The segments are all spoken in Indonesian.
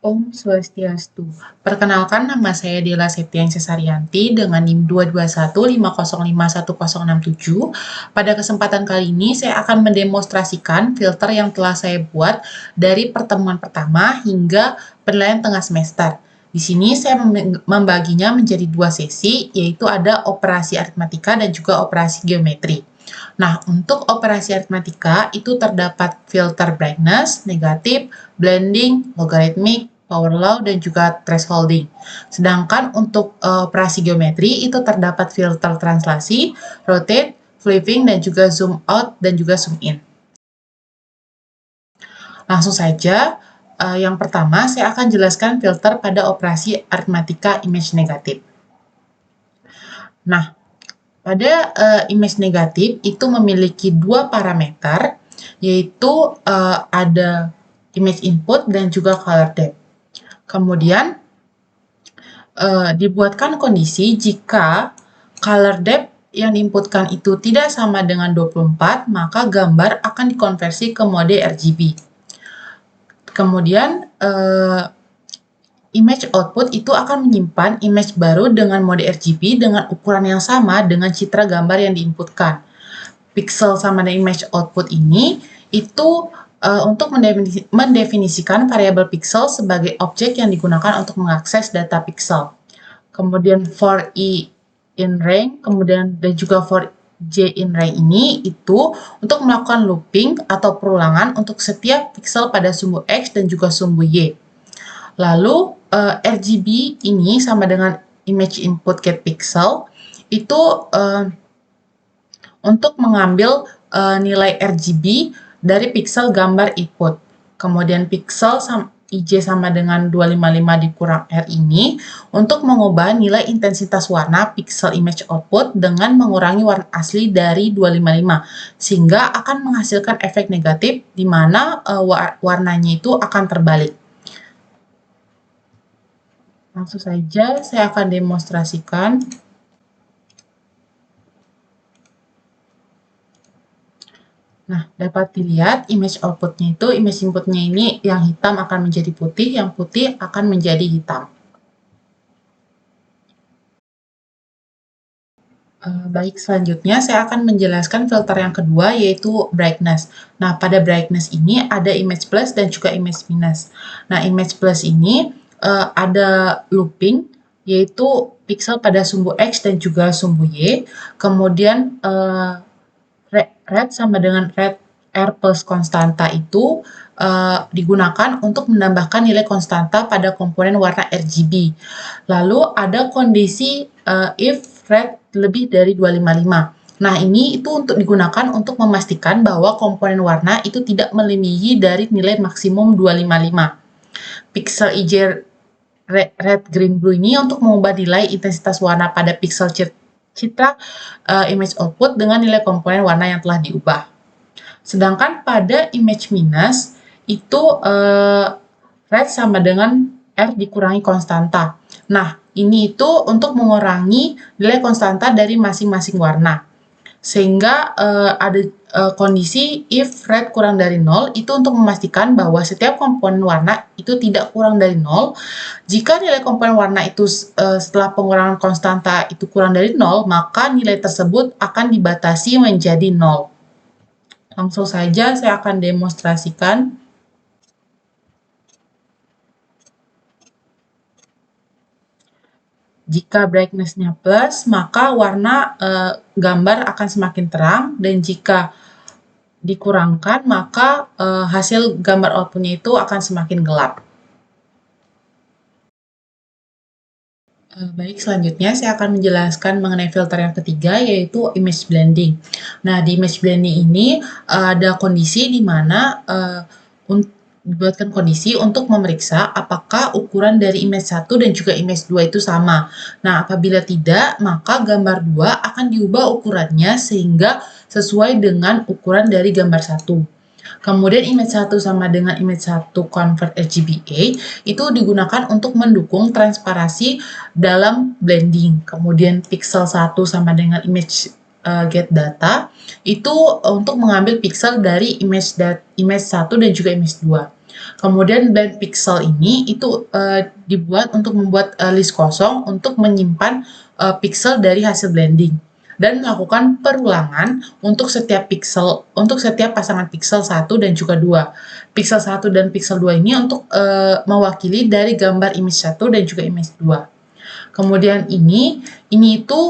Om Swastiastu. Perkenalkan, nama saya Dela Septiansyah Saryanti dengan NIM 22150511067. Pada kesempatan kali ini saya akan mendemonstrasikan filter yang telah saya buat dari pertemuan pertama hingga penilaian tengah semester. Di sini saya membaginya menjadi dua sesi, yaitu ada operasi aritmatika dan juga operasi geometri. Nah, untuk operasi aritmatika itu terdapat filter brightness, negatif, blending, logarithmic, power law, dan juga thresholding. Sedangkan untuk operasi geometri itu terdapat filter translasi, rotate, flipping, dan juga zoom out dan juga zoom in. Langsung saja, yang pertama saya akan jelaskan filter pada operasi aritmatika image negatif. Nah, pada image negatif itu memiliki dua parameter, yaitu ada image input dan juga color depth. Kemudian dibuatkan kondisi jika color depth yang diinputkan itu tidak sama dengan 24, maka gambar akan dikonversi ke mode RGB. Kemudian image output itu akan menyimpan image baru dengan mode RGB dengan ukuran yang sama dengan citra gambar yang diinputkan. Pixel sama dengan image output ini itu untuk mendefinisikan variabel pixel sebagai objek yang digunakan untuk mengakses data pixel. Kemudian for i in range, kemudian dan juga for j in range ini itu untuk melakukan looping atau perulangan untuk setiap pixel pada sumbu X dan juga sumbu Y. Lalu RGB ini sama dengan image input get pixel itu untuk mengambil nilai RGB dari pixel gambar input. Kemudian pixel IJ sama dengan 255 dikurang R ini untuk mengubah nilai intensitas warna pixel image output dengan mengurangi warna asli dari 255 sehingga akan menghasilkan efek negatif di mana warnanya itu akan terbalik. Langsung saja saya akan demonstrasikan. Nah, dapat dilihat image outputnya itu, image inputnya ini yang hitam akan menjadi putih, yang putih akan menjadi hitam. Baik, selanjutnya saya akan menjelaskan filter yang kedua, yaitu brightness. Nah, pada brightness ini ada image plus dan juga image minus. Nah, image plus ini ada looping, yaitu pixel pada sumbu X dan juga sumbu Y. Kemudian red sama dengan red R plus konstanta itu digunakan untuk menambahkan nilai konstanta pada komponen warna RGB. Lalu ada kondisi if red lebih dari 255. Nah, ini itu untuk digunakan untuk memastikan bahwa komponen warna itu tidak melebihi dari nilai maksimum 255. Pixel IJ red, green, blue ini untuk mengubah nilai intensitas warna pada pixel citra image output dengan nilai komponen warna yang telah diubah. Sedangkan pada image minus itu red sama dengan R dikurangi konstanta. Nah, ini itu untuk mengurangi nilai konstanta dari masing-masing warna. Sehingga ada kondisi if red kurang dari 0 itu untuk memastikan bahwa setiap komponen warna itu tidak kurang dari 0. Jika nilai komponen warna itu setelah pengurangan konstanta itu kurang dari 0, maka nilai tersebut akan dibatasi menjadi 0. Langsung saja saya akan demonstrasikan. Jika brightness-nya plus, maka warna gambar akan semakin terang, dan jika dikurangkan, maka hasil gambar output-nya itu akan semakin gelap. Baik, selanjutnya saya akan menjelaskan mengenai filter yang ketiga, yaitu image blending. Nah, di image blending ini ada kondisi di mana dibuatkan kondisi untuk memeriksa apakah ukuran dari image 1 dan juga image 2 itu sama. Nah, apabila tidak, maka gambar 2 akan diubah ukurannya sehingga sesuai dengan ukuran dari gambar 1. Kemudian image 1 sama dengan image 1 convert RGBA itu digunakan untuk mendukung transparansi dalam blending. Kemudian pixel 1 sama dengan image get data itu untuk mengambil pixel dari image 1 dan juga image 2. Kemudian blend pixel ini itu dibuat untuk membuat list kosong untuk menyimpan pixel dari hasil blending dan melakukan perulangan untuk setiap pixel, untuk setiap pasangan pixel 1 dan juga 2. Pixel 1 dan pixel 2 ini untuk mewakili dari gambar image 1 dan juga image 2. Kemudian ini itu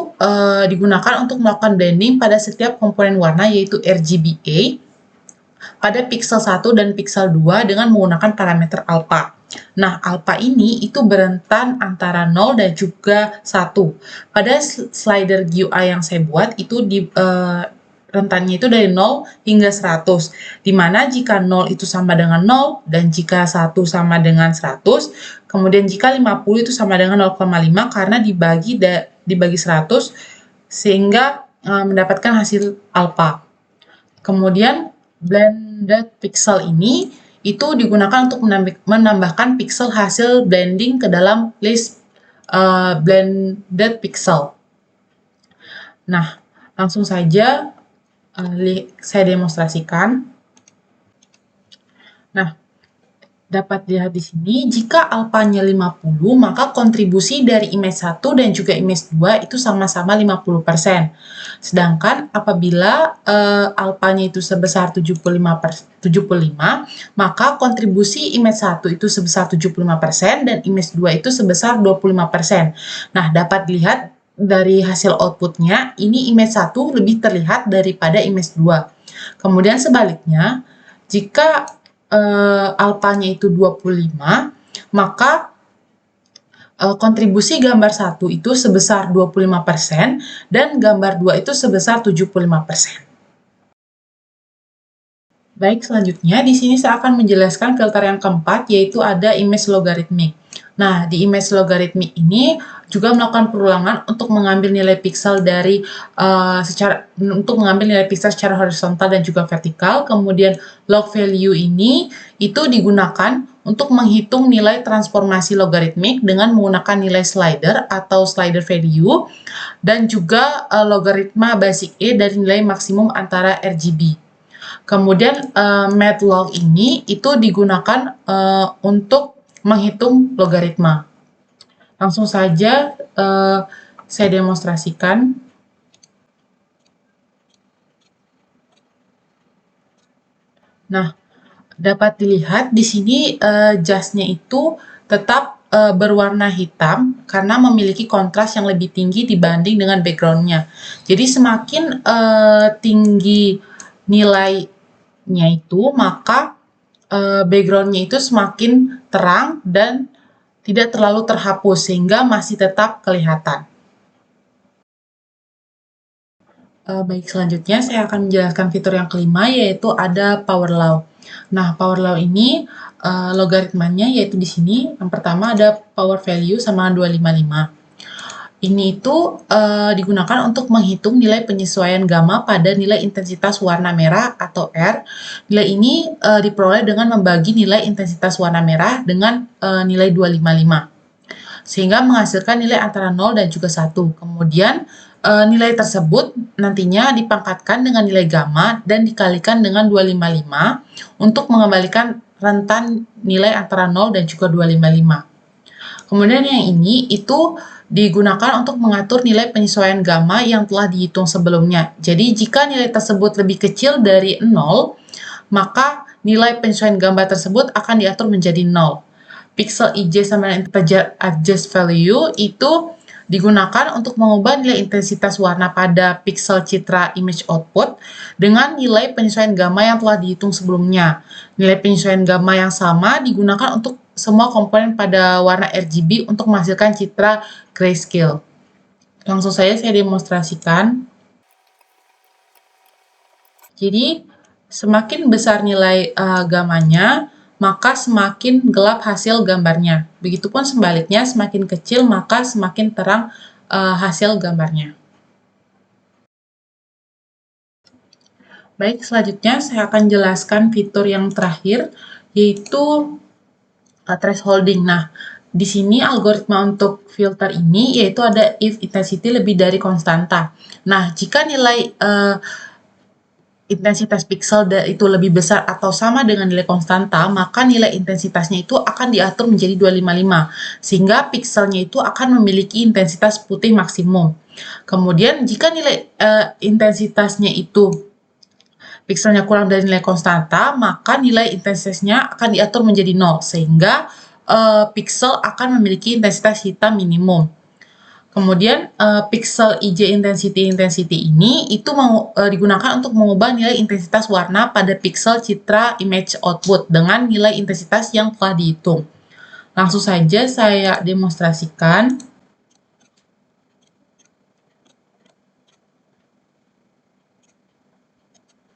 digunakan untuk melakukan blending pada setiap komponen warna yaitu RGBA pada pixel 1 dan pixel 2 dengan menggunakan parameter alpha. Nah, alpha ini itu berentan antara 0 dan juga 1. Pada slider GUI yang saya buat itu rentannya itu dari 0 hingga 100, di mana jika 0 itu sama dengan 0 dan jika 1 sama dengan 100, kemudian jika 50 itu sama dengan 0,5 karena dibagi 100 sehingga mendapatkan hasil alpha. Kemudian blended pixel ini itu digunakan untuk menambahkan pixel hasil blending ke dalam list blended pixel. Nah, langsung saja saya demonstrasikan. Nah, dapat dilihat di sini, jika alpanya 50, maka kontribusi dari image 1 dan juga image 2 itu sama-sama 50%. Sedangkan apabila alpanya itu sebesar 75, maka kontribusi image 1 itu sebesar 75% dan image 2 itu sebesar 25%. Nah, dapat dilihat dari hasil outputnya, ini image 1 lebih terlihat daripada image 2. Kemudian sebaliknya, jika alpanya itu 25, maka kontribusi gambar 1 itu sebesar 25% dan gambar 2 itu sebesar 75%. Baik, selanjutnya di sini saya akan menjelaskan filter yang keempat, yaitu ada image logarithmic. Nah, di image logarithmic ini juga melakukan perulangan untuk mengambil nilai pixel dari secara horizontal dan juga vertikal. Kemudian log value ini itu digunakan untuk menghitung nilai transformasi logaritmik dengan menggunakan nilai slider atau slider value dan juga logaritma basic E dari nilai maksimum antara RGB. Kemudian mathlog ini itu digunakan untuk menghitung logaritma. Langsung saja saya demonstrasikan. Nah, dapat dilihat di sini jasnya itu tetap berwarna hitam karena memiliki kontras yang lebih tinggi dibanding dengan background-nya. Jadi semakin tinggi nilainya itu, maka background-nya itu semakin terang dan tidak terlalu terhapus sehingga masih tetap kelihatan. Baik, selanjutnya saya akan menjelaskan fitur yang kelima, yaitu ada power law. Nah, power law ini logaritmanya yaitu di sini yang pertama ada power value sama 255. Ini itu digunakan untuk menghitung nilai penyesuaian gamma pada nilai intensitas warna merah atau R. Nilai ini diperoleh dengan membagi nilai intensitas warna merah dengan nilai 255. Sehingga menghasilkan nilai antara 0 dan juga 1. Kemudian nilai tersebut nantinya dipangkatkan dengan nilai gamma dan dikalikan dengan 255 untuk mengembalikan rentan nilai antara 0 dan juga 255. Kemudian yang ini itu digunakan untuk mengatur nilai penyesuaian gamma yang telah dihitung sebelumnya. Jadi jika nilai tersebut lebih kecil dari 0, maka nilai penyesuaian gambar tersebut akan diatur menjadi 0. Pixel IJ sama dengan integer adjust value itu digunakan untuk mengubah nilai intensitas warna pada pixel citra image output dengan nilai penyesuaian gamma yang telah dihitung sebelumnya. Nilai penyesuaian gamma yang sama digunakan untuk semua komponen pada warna RGB untuk menghasilkan citra grayscale. Langsung saja saya demonstrasikan. Jadi, semakin besar nilai gammanya, maka semakin gelap hasil gambarnya. Begitupun sebaliknya, semakin kecil maka semakin terang hasil gambarnya. Baik, selanjutnya saya akan jelaskan fitur yang terakhir, yaitu thresholding. Nah, di sini algoritma untuk filter ini yaitu ada if intensity lebih dari konstanta. Nah, jika nilai intensitas pixel itu lebih besar atau sama dengan nilai konstanta, maka nilai intensitasnya itu akan diatur menjadi 255, sehingga pixelnya itu akan memiliki intensitas putih maksimum. Kemudian jika nilai intensitasnya itu pixelnya kurang dari nilai konstanta, maka nilai intensitasnya akan diatur menjadi 0, sehingga pixel akan memiliki intensitas hitam minimum. Kemudian pixel IJ intensity ini itu digunakan untuk mengubah nilai intensitas warna pada pixel citra image output dengan nilai intensitas yang telah dihitung. Langsung saja saya demonstrasikan.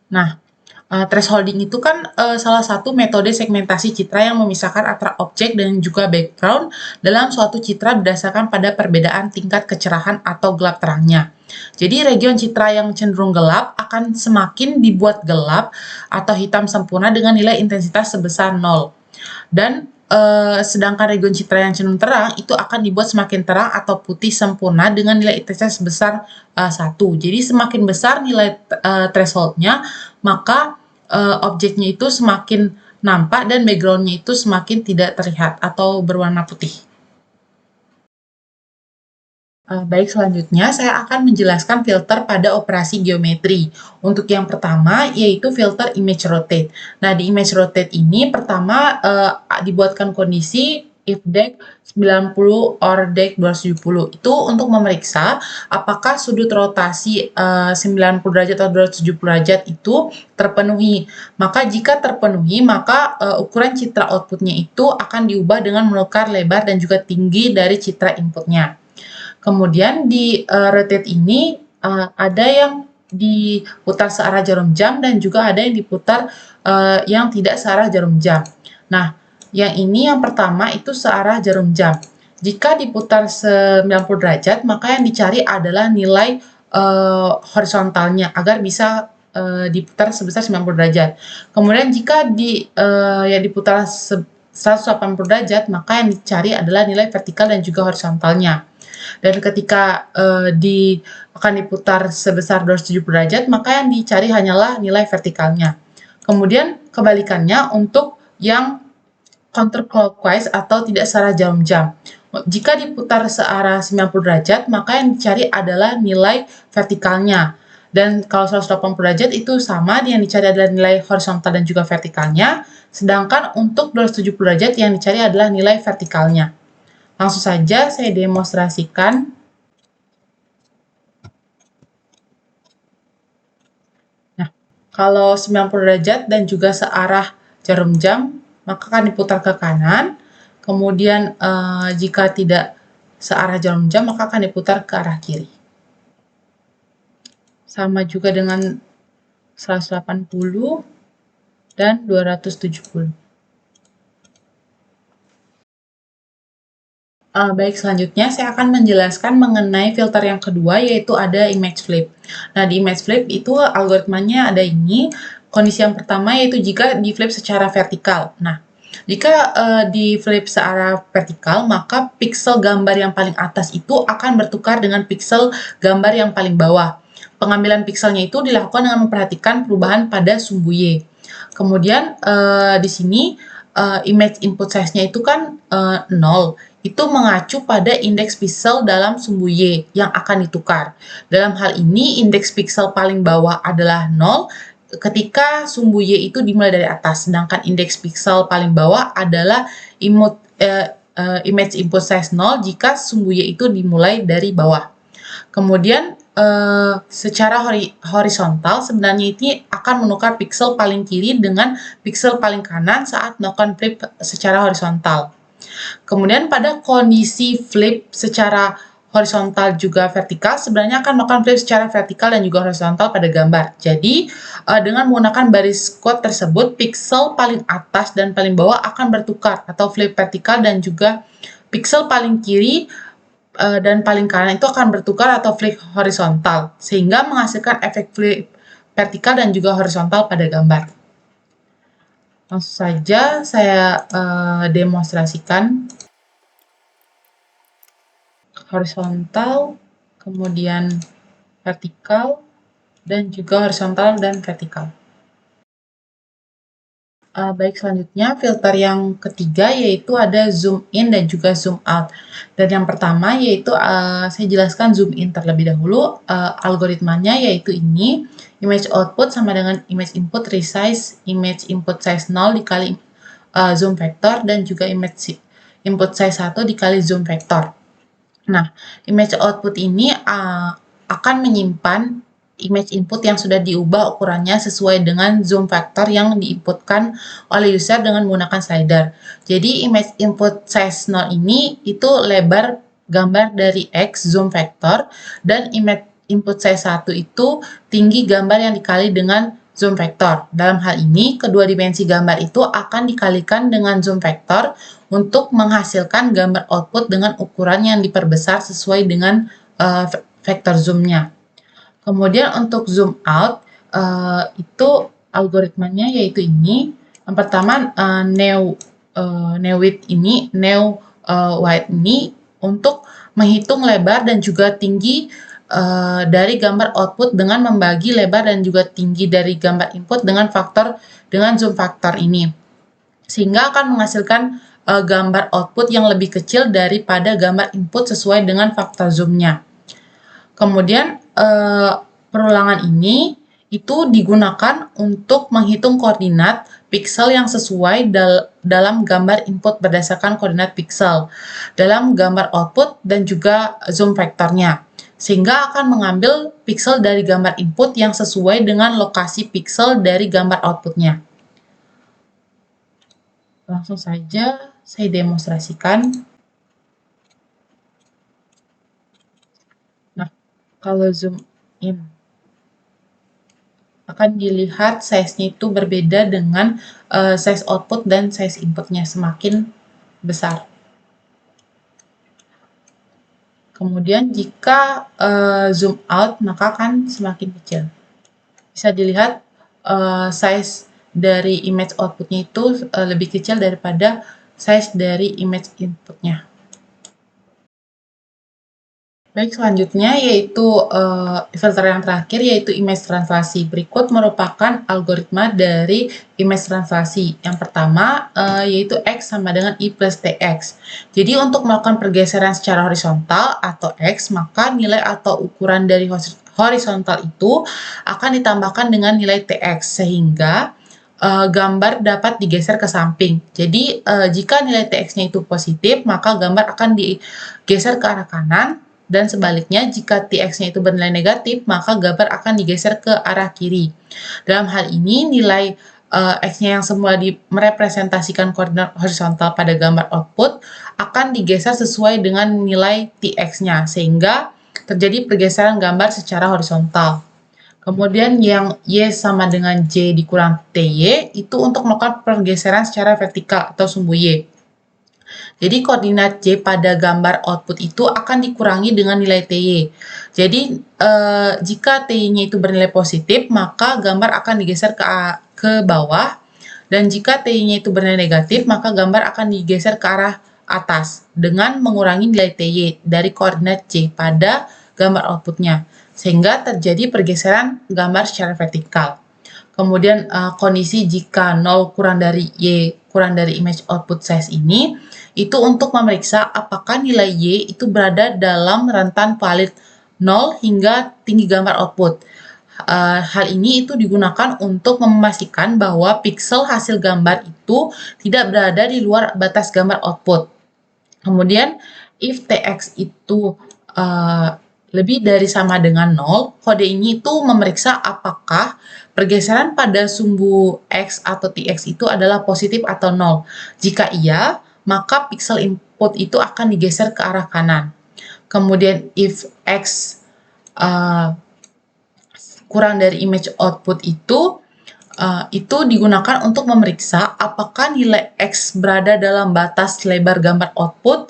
Nah, thresholding itu kan salah satu metode segmentasi citra yang memisahkan antara objek dan juga background dalam suatu citra berdasarkan pada perbedaan tingkat kecerahan atau gelap terangnya. Jadi region citra yang cenderung gelap akan semakin dibuat gelap atau hitam sempurna dengan nilai intensitas sebesar 0. Dan sedangkan region citra yang cenderung terang itu akan dibuat semakin terang atau putih sempurna dengan nilai intensitas sebesar 1. Jadi semakin besar nilai thresholdnya, maka objeknya itu semakin nampak dan backgroundnya itu semakin tidak terlihat atau berwarna putih. Baik, selanjutnya saya akan menjelaskan filter pada operasi geometri. Untuk yang pertama, yaitu filter image rotate. Nah, di image rotate ini pertama dibuatkan kondisi if dec 90 or dec 270. Itu untuk memeriksa apakah sudut rotasi 90 derajat atau 270 derajat itu terpenuhi. Maka jika terpenuhi, maka ukuran citra outputnya itu akan diubah dengan menukar lebar dan juga tinggi dari citra inputnya. Kemudian di rotate ini ada yang diputar searah jarum jam dan juga ada yang diputar yang tidak searah jarum jam. Nah, yang pertama itu searah jarum jam. Jika diputar 90 derajat, maka yang dicari adalah nilai horizontalnya agar bisa diputar sebesar 90 derajat. Kemudian jika diputar 180 derajat, maka yang dicari adalah nilai vertikal dan juga horizontalnya. Dan ketika akan diputar sebesar 270 derajat, maka yang dicari hanyalah nilai vertikalnya. Kemudian kebalikannya untuk yang counterclockwise atau tidak searah jarum jam. Jika diputar searah 90 derajat, maka yang dicari adalah nilai vertikalnya. Dan kalau 180 derajat itu sama, yang dicari adalah nilai horizontal dan juga vertikalnya. Sedangkan untuk 270 derajat yang dicari adalah nilai vertikalnya. Langsung saja saya demonstrasikan. Nah, kalau 90 derajat dan juga searah jarum jam, maka akan diputar ke kanan. Kemudian jika tidak searah jarum jam, maka akan diputar ke arah kiri. Sama juga dengan 180 dan 270. Baik, selanjutnya saya akan menjelaskan mengenai filter yang kedua, yaitu ada image flip. Nah, di image flip itu algoritmanya ada ini. Kondisi yang pertama yaitu jika di flip secara vertikal. Nah, jika di flip searah vertikal, maka pixel gambar yang paling atas itu akan bertukar dengan pixel gambar yang paling bawah. Pengambilan pixelnya itu dilakukan dengan memperhatikan perubahan pada sumbu Y. Kemudian di sini image input size-nya itu kan 0. Itu mengacu pada indeks pixel dalam sumbu Y yang akan ditukar. Dalam hal ini, indeks pixel paling bawah adalah 0 ketika sumbu Y itu dimulai dari atas, sedangkan indeks pixel paling bawah adalah image input size 0 jika sumbu Y itu dimulai dari bawah. Kemudian, secara horizontal, sebenarnya ini akan menukar pixel paling kiri dengan pixel paling kanan saat melakukan flip secara horizontal. Kemudian pada kondisi flip secara horizontal juga vertikal, sebenarnya akan melakukan flip secara vertikal dan juga horizontal pada gambar. Jadi, dengan menggunakan baris kode tersebut, pixel paling atas dan paling bawah akan bertukar atau flip vertikal dan juga pixel paling kiri dan paling kanan itu akan bertukar atau flip horizontal, sehingga menghasilkan efek flip vertikal dan juga horizontal pada gambar. Langsung saja saya demonstrasikan horizontal, kemudian vertikal, dan juga horizontal dan vertikal. Baik, selanjutnya filter yang ketiga yaitu ada zoom in dan juga zoom out. Dan yang pertama yaitu saya jelaskan zoom in terlebih dahulu. Algoritmanya yaitu ini, image output sama dengan image input resize image input size 0 dikali zoom vector dan juga image input size 1 dikali zoom vector. Nah, image output ini akan menyimpan image input yang sudah diubah ukurannya sesuai dengan zoom factor yang diinputkan oleh user dengan menggunakan slider. Jadi image input size 0 ini itu lebar gambar dari X zoom factor dan image input size 1 itu tinggi gambar yang dikali dengan zoom factor. Dalam hal ini, kedua dimensi gambar itu akan dikalikan dengan zoom factor untuk menghasilkan gambar output dengan ukuran yang diperbesar sesuai dengan vektor zoom-nya. Kemudian untuk zoom out, itu algoritmanya yaitu ini. Yang pertama, width ini untuk menghitung lebar dan juga tinggi dari gambar output dengan membagi lebar dan juga tinggi dari gambar input dengan zoom factor ini. Sehingga akan menghasilkan gambar output yang lebih kecil daripada gambar input sesuai dengan faktor zoom-nya. Kemudian perulangan ini itu digunakan untuk menghitung koordinat piksel yang sesuai dalam gambar input berdasarkan koordinat piksel dalam gambar output dan juga zoom vektornya, sehingga akan mengambil piksel dari gambar input yang sesuai dengan lokasi piksel dari gambar outputnya. Langsung saja saya demonstrasikan. Nah, kalau zoom in akan dilihat size-nya itu berbeda dengan size output dan size inputnya semakin besar. Kemudian jika zoom out maka akan semakin kecil. Bisa dilihat size dari image outputnya itu lebih kecil daripada size dari image inputnya. Baik, selanjutnya yaitu filter yang terakhir yaitu image translasi. Berikut merupakan algoritma dari image translasi. Yang pertama yaitu X sama dengan I plus TX. Jadi untuk melakukan pergeseran secara horizontal atau X, maka nilai atau ukuran dari horizontal itu akan ditambahkan dengan nilai TX sehingga gambar dapat digeser ke samping. Jadi jika nilai TX-nya itu positif, maka gambar akan digeser ke arah kanan. Dan sebaliknya, jika TX-nya itu bernilai negatif, maka gambar akan digeser ke arah kiri. Dalam hal ini, nilai X-nya yang semula merepresentasikan koordinat horizontal pada gambar output akan digeser sesuai dengan nilai TX-nya, sehingga terjadi pergeseran gambar secara horizontal. Kemudian yang Y sama dengan J dikurang TY, itu untuk melakukan pergeseran secara vertikal atau sumbu Y. Jadi koordinat J pada gambar output itu akan dikurangi dengan nilai TY. Jadi jika TY-nya itu bernilai positif, maka gambar akan digeser ke bawah. Dan jika TY-nya itu bernilai negatif, maka gambar akan digeser ke arah atas dengan mengurangi nilai TY dari koordinat J pada gambar outputnya. Sehingga terjadi pergeseran gambar secara vertikal. Kemudian kondisi jika 0 kurang dari Y kurang dari image output size ini, itu untuk memeriksa apakah nilai Y itu berada dalam rentan valid 0 hingga tinggi gambar output. Hal ini itu digunakan untuk memastikan bahwa piksel hasil gambar itu tidak berada di luar batas gambar output. Kemudian, if TX itu lebih dari sama dengan 0, kode ini itu memeriksa apakah pergeseran pada sumbu X atau TX itu adalah positif atau 0. Jika iya, maka piksel input itu akan digeser ke arah kanan. Kemudian if X kurang dari image output itu digunakan untuk memeriksa apakah nilai X berada dalam batas lebar gambar output.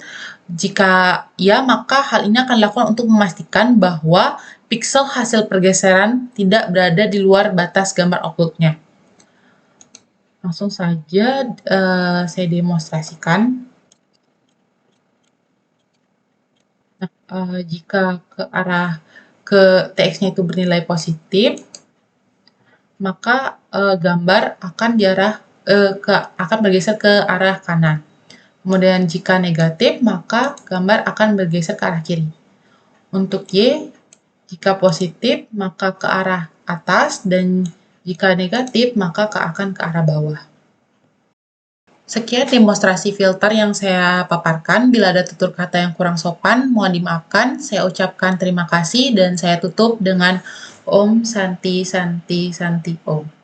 Jika ya, maka hal ini akan dilakukan untuk memastikan bahwa piksel hasil pergeseran tidak berada di luar batas gambar outputnya. Langsung saja saya demonstrasikan. Nah, jika ke TX-nya itu bernilai positif, maka gambar akan akan bergeser ke arah kanan. Kemudian jika negatif, maka gambar akan bergeser ke arah kiri. Untuk Y, jika positif, maka ke arah atas, dan jika negatif, maka akan ke arah bawah. Sekian demonstrasi filter yang saya paparkan. Bila ada tutur kata yang kurang sopan, mohon dimaafkan. Saya ucapkan terima kasih dan saya tutup dengan Om Santi Santi Santi Om.